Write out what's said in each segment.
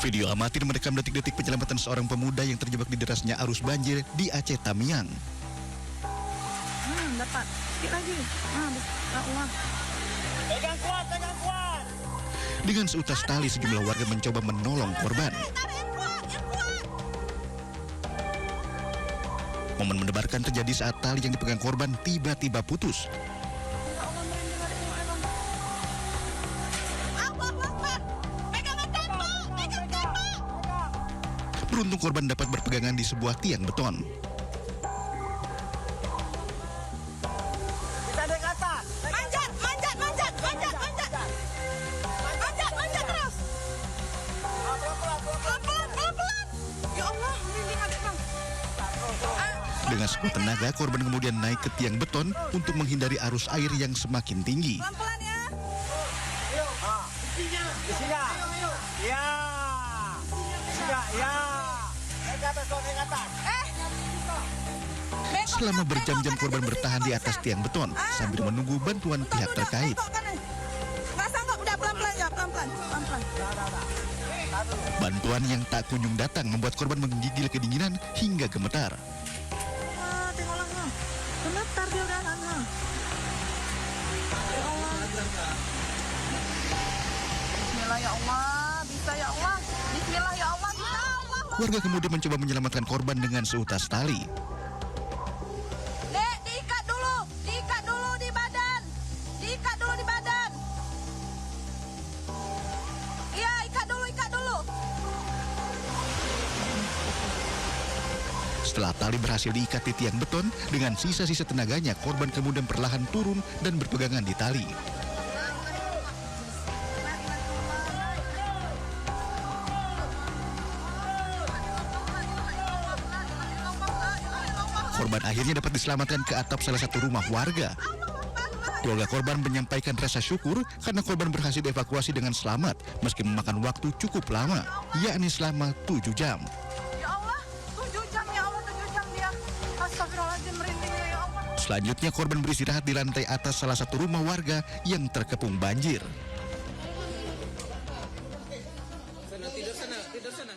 Video amatir merekam detik-detik penyelamatan seorang pemuda yang terjebak di derasnya arus banjir di Aceh Tamiang. Dapat. Sikit lagi. Allah. Pegang kuat, pegang kuat. Dengan seutas tali sejumlah warga mencoba menolong korban. Momen mendebarkan terjadi saat tali yang dipegang korban tiba-tiba putus. Beruntung korban dapat berpegangan di sebuah tiang beton. Kita naik ke atas. Manjat terus. Pelan. Ya Allah, merinding adik bang. Dengan sekuat tenaga, korban kemudian naik ke tiang beton untuk menghindari arus air yang semakin tinggi. Pelan-pelan ya. Di sini. Ya. Ya. Naik ke atas, naik ke atas. Selama berjam-jam korban bertahan di atas tiang beton sambil menunggu bantuan pihak terkait. Nggak sanggup, udah pelan-pelan ya, pelan-pelan. Bantuan yang tak kunjung datang membuat korban menggigil kedinginan hingga gemetar. Tengoklah, gemetar dia udah anak. Ya Allah. Bismillah ya Allah, bisa ya Allah. Bismillah ya Allah, bisa Allah. Warga kemudian mencoba menyelamatkan korban dengan seutas tali. Dek, diikat dulu di badan. Iya, ikat dulu. Setelah tali berhasil diikat di tiang beton, dengan sisa-sisa tenaganya korban kemudian perlahan turun dan berpegangan di tali. Korban akhirnya dapat diselamatkan ke atap salah satu rumah warga. Keluarga korban menyampaikan rasa syukur karena korban berhasil dievakuasi dengan selamat meski memakan waktu cukup lama, yakni selama 7 jam. Ya Allah, 7 jam ya Allah, 7 jam dia. Astagfirullahaladzim, merinding ya Allah. Selanjutnya korban beristirahat di lantai atas salah satu rumah warga yang terkepung banjir. Tidur sana.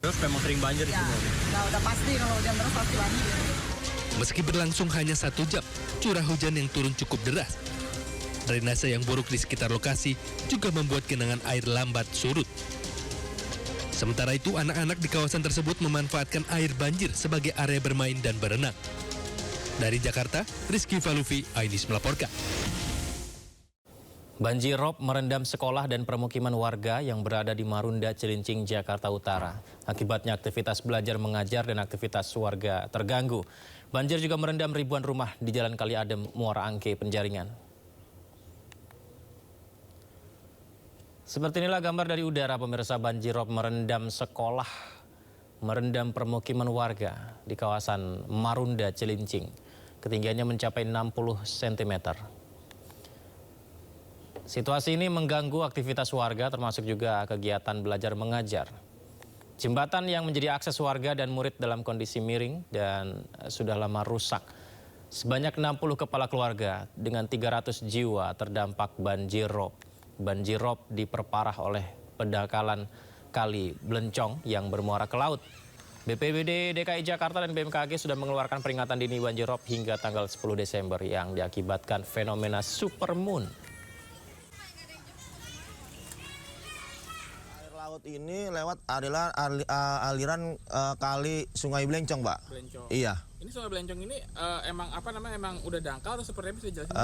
Terus memang sering banjir di sini. Nah, udah pasti kalau hujan terus pasti banjir. Meski berlangsung hanya 1 jam, curah hujan yang turun cukup deras. Drainase yang buruk di sekitar lokasi juga membuat genangan air lambat surut. Sementara itu, anak-anak di kawasan tersebut memanfaatkan air banjir sebagai area bermain dan berenang. Dari Jakarta, Rizky Falufi, Ainis melaporkan. Banjir rob merendam sekolah dan permukiman warga yang berada di Marunda, Cilincing, Jakarta Utara. Akibatnya aktivitas belajar mengajar dan aktivitas warga terganggu. Banjir juga merendam ribuan rumah di Jalan Kali Adem, Muara Angke, Penjaringan. Seperti inilah gambar dari udara, pemirsa. Banjir rob merendam sekolah, merendam permukiman warga di kawasan Marunda, Cilincing. Ketinggiannya mencapai 60 cm. Situasi ini mengganggu aktivitas warga termasuk juga kegiatan belajar mengajar. Jembatan yang menjadi akses warga dan murid dalam kondisi miring dan sudah lama rusak. Sebanyak 60 kepala keluarga dengan 300 jiwa terdampak banjir rob. Banjir rob diperparah oleh pendangkalan kali Blencong yang bermuara ke laut. BPBD DKI Jakarta dan BMKG sudah mengeluarkan peringatan dini banjir rob hingga tanggal 10 Desember yang diakibatkan fenomena supermoon. Laut ini lewat aliran kali Sungai Blencong, Pak. Blencong. Iya. Ini Sungai Blencong ini emang udah dangkal atau seperti apa, bisa jelasin?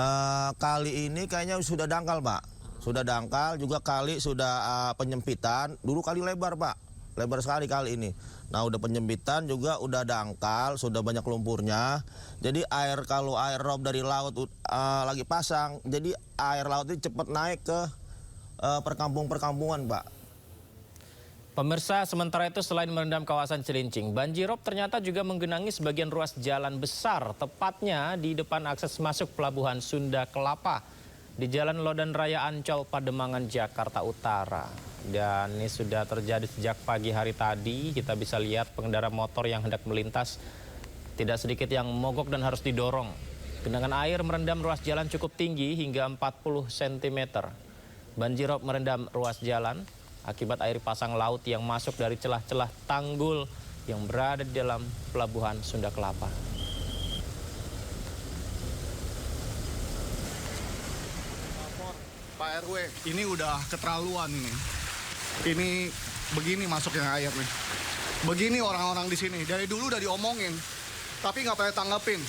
Kali ini kayaknya sudah dangkal, Pak. Sudah dangkal, juga kali sudah penyempitan. Dulu kali lebar, Pak. Lebar sekali kali ini. Nah, udah penyempitan juga udah dangkal, sudah banyak lumpurnya. Jadi kalau air rob dari laut lagi pasang, jadi air laut itu cepat naik ke perkampungan, Pak. Pemirsa, sementara itu selain merendam kawasan Cilincing, banjir rob ternyata juga menggenangi sebagian ruas jalan besar, tepatnya di depan akses masuk Pelabuhan Sunda Kelapa di Jalan Lodan Raya Ancol, Pademangan, Jakarta Utara. Dan ini sudah terjadi sejak pagi hari tadi. Kita bisa lihat pengendara motor yang hendak melintas tidak sedikit yang mogok dan harus didorong. Genangan air merendam ruas jalan cukup tinggi hingga 40 cm. Banjir rob merendam ruas jalan, akibat air pasang laut yang masuk dari celah-celah tanggul yang berada di dalam pelabuhan Sunda Kelapa. Pak RW, ini udah keterlaluan ini. Ini begini masuknya air nih. Begini orang-orang di sini, dari dulu udah diomongin, tapi nggak pada tanggepin.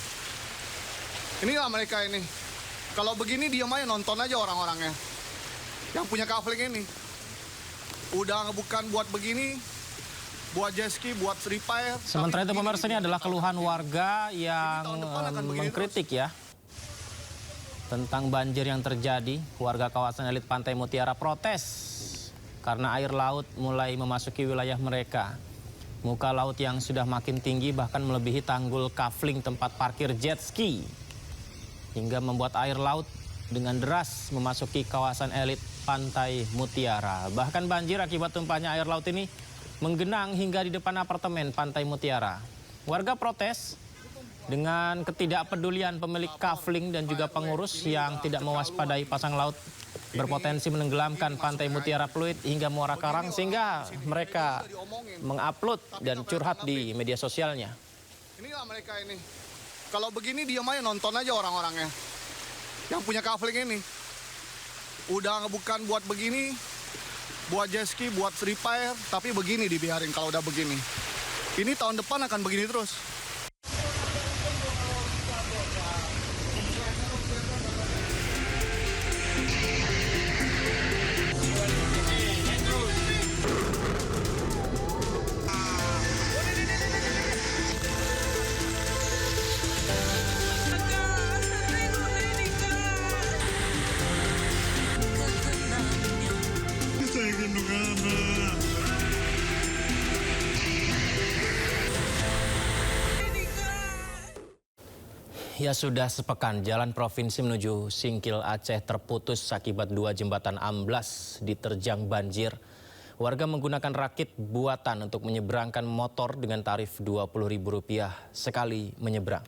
Inilah mereka ini. Kalau begini diam aja, nonton aja orang-orangnya. Yang punya kafling ini. Udah bukan buat begini, buat jet ski, buat repair. Sementara itu pemirsa, ini adalah keluhan warga yang mengkritik ya tentang banjir yang terjadi. Warga kawasan elit Pantai Mutiara protes karena air laut mulai memasuki wilayah mereka. Muka laut yang sudah makin tinggi bahkan melebihi tanggul kafling tempat parkir jet ski, hingga membuat air laut dengan deras memasuki kawasan elit Pantai Mutiara. Bahkan banjir akibat tumpahnya air laut ini menggenang hingga di depan apartemen Pantai Mutiara. Warga protes dengan ketidakpedulian pemilik kafling dan juga pengurus yang tidak mewaspadai pasang laut berpotensi menenggelamkan Pantai Mutiara Pluit hingga Muara Karang, sehingga mereka mengupload dan curhat di media sosialnya. Inilah mereka ini. Kalau begini diam aja, nonton aja orang-orangnya. Yang punya kafling ini. Udah bukan buat begini, buat jet ski, buat repair, tapi begini dibiarin kalau udah begini. Ini tahun depan akan begini terus. Ya, sudah sepekan jalan provinsi menuju Singkil Aceh terputus akibat 2 jembatan amblas diterjang banjir. Warga menggunakan rakit buatan untuk menyeberangkan motor dengan tarif Rp20.000 sekali menyeberang.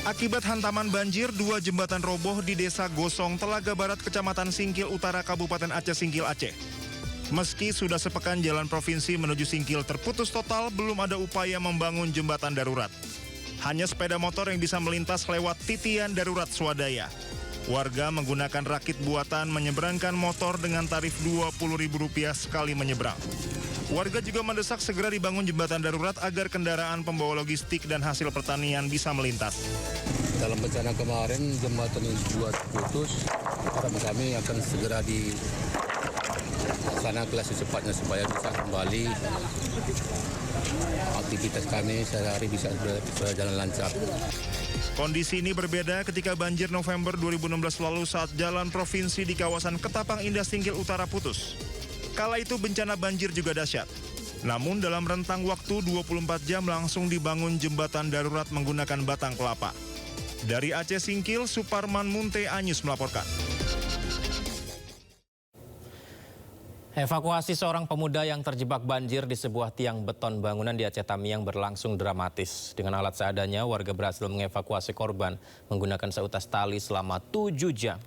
Akibat hantaman banjir, 2 jembatan roboh di Desa Gosong, Telaga Barat, Kecamatan Singkil Utara, Kabupaten Aceh Singkil Aceh. Meski sudah sepekan jalan provinsi menuju Singkil terputus total, belum ada upaya membangun jembatan darurat. Hanya sepeda motor yang bisa melintas lewat titian darurat swadaya. Warga menggunakan rakit buatan menyeberangkan motor dengan tarif Rp20.000 sekali menyeberang. Warga juga mendesak segera dibangun jembatan darurat agar kendaraan pembawa logistik dan hasil pertanian bisa melintas. Dalam bencana kemarin jembatan ini dibuat putus, kami akan segera dilaksanakan secepatnya supaya bisa kembali aktivitas kami sehari-hari bisa berjalan lancar. Kondisi ini berbeda ketika banjir November 2016 lalu saat jalan provinsi di kawasan Ketapang Indah Singkil Utara putus. Kala itu bencana banjir juga dahsyat. Namun dalam rentang waktu 24 jam langsung dibangun jembatan darurat menggunakan batang kelapa. Dari Aceh Singkil, Suparman Munte Anyus melaporkan. Evakuasi seorang pemuda yang terjebak banjir di sebuah tiang beton bangunan di Aceh Tamiang berlangsung dramatis. Dengan alat seadanya, warga berhasil mengevakuasi korban menggunakan seutas tali selama 7 jam.